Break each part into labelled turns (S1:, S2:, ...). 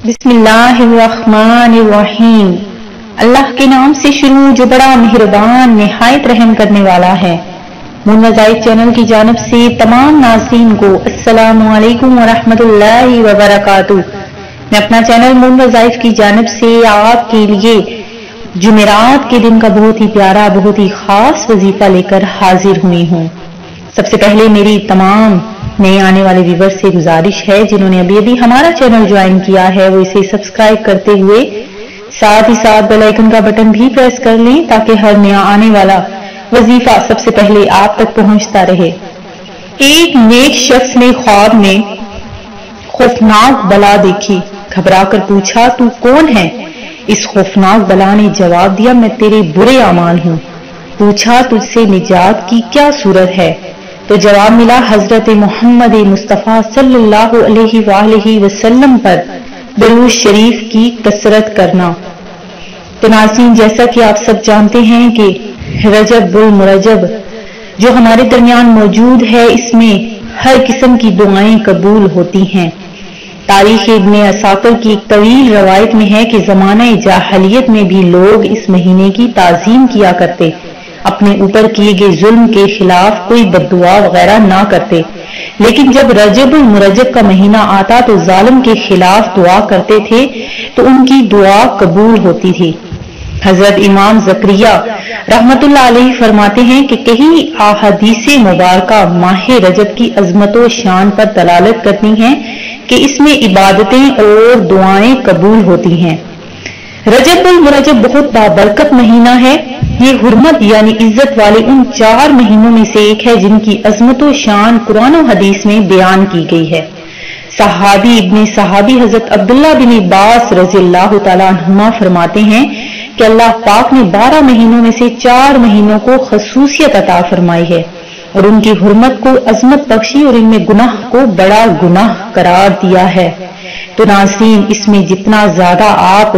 S1: बिस्मिल्लाहिर्रहमानिर्रहीम। अल्लाह के नाम से शुरू जो बड़ा मेहरबान निहायत रहम करने वाला है। मून वज़ाइफ चैनल की जानिब से तमाम नाज़रीन को अस्सलामु अलैकुम वरहमतुल्लाहि वबरकातुहू। मैं अपना चैनल मून वज़ाइफ की जानिब से आपके लिए जुमेरात के दिन का बहुत ही प्यारा बहुत ही खास वजीफा लेकर हाजिर हुई हूँ। सबसे पहले मेरी तमाम नए आने वाले व्यूअर्स से गुजारिश है जिन्होंने अभी हमारा चैनल ज्वाइन किया है वो इसे सब्सक्राइब करते हुए साथ ही साथ बेल आइकन का बटन भी प्रेस कर लें ताकि हर नया आने वाला वजीफा सबसे पहले आप तक पहुंचता रहे। एक नेक शख्स ने ख्वाब में खौफनाक बला देखी। घबरा कर पूछा, तू कौन है? इस खौफनाक बला ने जवाब दिया, मैं तेरे बुरे अमाल हूँ। पूछा, तुझसे निजात की क्या सूरत है? तो जवाब मिला, हजरत मोहम्मद मुस्तफ़ा सल्लल्लाहु अलैहि वसल्लम पर दरूद शरीफ की कसरत करना। तो नाज़रीन, जैसा कि आप सब जानते हैं कि रजबुल मुरजब जो हमारे दरमियान मौजूद है इसमें हर किस्म की दुआएं कबूल होती हैं। तारीख इब्ने असाकिर की एक तवील रवायत में है कि ज़माने जाहलियत में भी लोग इस महीने की ताज़ीम किया करते, अपने ऊपर किए गए जुल्म के खिलाफ कोई बद्दुआ वगैरह ना करते, लेकिन जब रजबुल मुरजब का महीना आता तो जालिम के खिलाफ दुआ करते थे तो उनकी दुआ कबूल होती थी। हजरत इमाम ज़करिया रहमतुल्लाह अलैहि फरमाते हैं कि कई अहादीसे मुबारका माह रजब की अजमत व शान पर दलालत करती हैं कि इसमें इबादतें और दुआएं कबूल होती हैं। रजबुल मुरजब बहुत बाबरकत महीना है। ये हुर्मत यानी इज्जत वाले उन 4 महीनों में से एक है जिनकी अजमत व शान कुरान और हदीस में बयान की गई है। सहाबी इब्ने सहाबी हजरत अब्दुल्ला बिन अब्बास रज़ियल्लाहु तआला अन्हुमा फरमाते हैं कि अल्लाह पाक ने 12 महीनों में से 4 महीनों को खसूसियत अता फरमाई है और उनकी हुर्मत को अजमत बख्शी और इनमें गुनाह को बड़ा गुनाह करार दिया है। तो नाज़रीन, इसमें जितना ज्यादा आप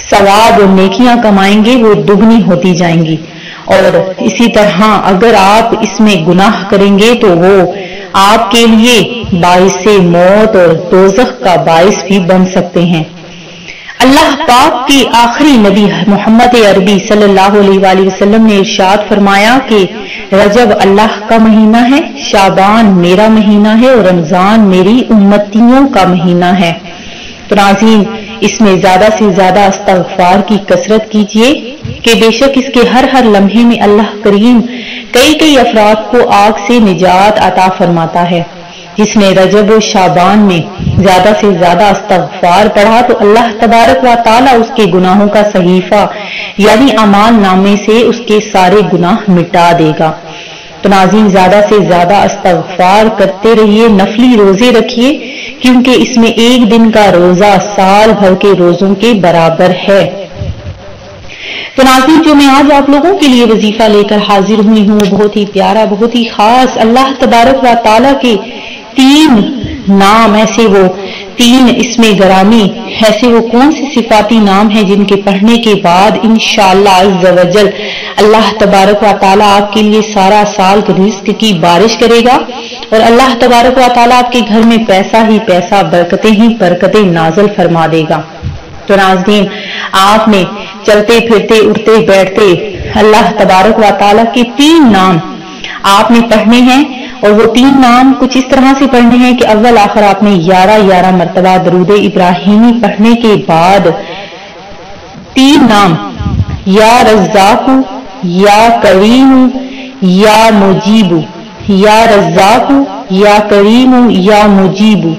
S1: सवाब और नेकियां कमाएंगे वो दुगनी होती जाएंगी और इसी तरह अगर आप इसमें गुनाह करेंगे तो वो आपके लिए बाइसे मौत और दोज़ख का बाइस भी बन सकते हैं। अल्लाह पाक के आखिरी नबी मोहम्मद अरबी सल्लल्लाहु अलैहि वसल्लम ने इरशाद फरमाया कि रजब अल्लाह का महीना है, शाबान मेरा महीना है और रमजान मेरी उम्मतियों का महीना है। तो नाज़रीन, इसमें ज्यादा से ज्यादा इस्तग़फ़ार की कसरत कीजिए कि बेशक इसके हर हर लम्हे में अल्लाह करीम कई अफराद को आग से निजात अता फरमाता है। जिसने रजब और शाबान में ज्यादा से ज्यादा इस्तग़फ़ार पढ़ा तो अल्लाह तबारक व तआला उसके गुनाहों का सहीफा यानी अमाल नामे से उसके सारे गुनाह मिटा देगा। तो नाज़रीन, ज्यादा से ज्यादा इस्तग़फ़ार करते रहिए, नफली रोजे रखिए क्योंकि इसमें एक दिन का रोजा साल भर के रोजों के बराबर है। तो नाज़रीन, जो मैं आज आप लोगों के लिए वजीफा लेकर हाजिर हुई हूँ बहुत ही प्यारा बहुत ही खास अल्लाह तबारक व तआला के 3 नाम ऐसे वो 3 इसमें गरामी ऐसे वो कौन से सिफाती नाम है जिनके पढ़ने के बाद इंशाअल्लाह अज़्ज़ व जल अल्लाह तबारक व तआला आपके लिए सारा साल रिज़्क़ की बारिश करेगा और अल्लाह तबारक व तआला आपके घर में पैसा ही पैसा ही बरकतें नाज़िल फरमा देगा। तो नाज़रीन, आपने चलते फिरते उठते बैठते अल्लाह तबारक व तआला के 3 नाम आपने पढ़ने हैं और वो 3 नाम कुछ इस तरह से पढ़ने हैं कि अव्वल आखिर आपने 11 मरतबा दरूद इब्राहिमी पढ़ने के बाद 3 नाम या रज़्ज़ाक़ु या करीमु या मुजीबु, या रज़्ज़ाक़ु या करीमु या मुजीबु,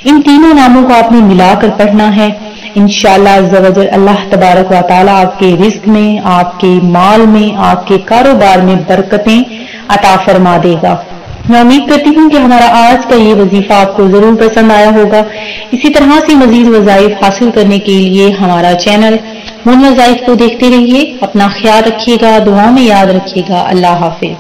S1: इन तीनों नामों को आपने मिलाकर पढ़ना है। इंशाअल्लाह अज़्ज़ व जल अल्लाह तबारक व तआला आपके रिज़्क़ में, आपके माल में, आपके कारोबार में बरकतें अता फरमा देगा। मैं उम्मीद करती हूँ कि हमारा आज का ये वजीफा आपको जरूर पसंद आया होगा। इसी तरह से मजीद वज़ाइफ हासिल करने के लिए हमारा चैनल मून वज़ाइफ को देखते रहिए। अपना ख्याल रखिएगा, दुआओं में याद रखिएगा। अल्लाह हाफिज।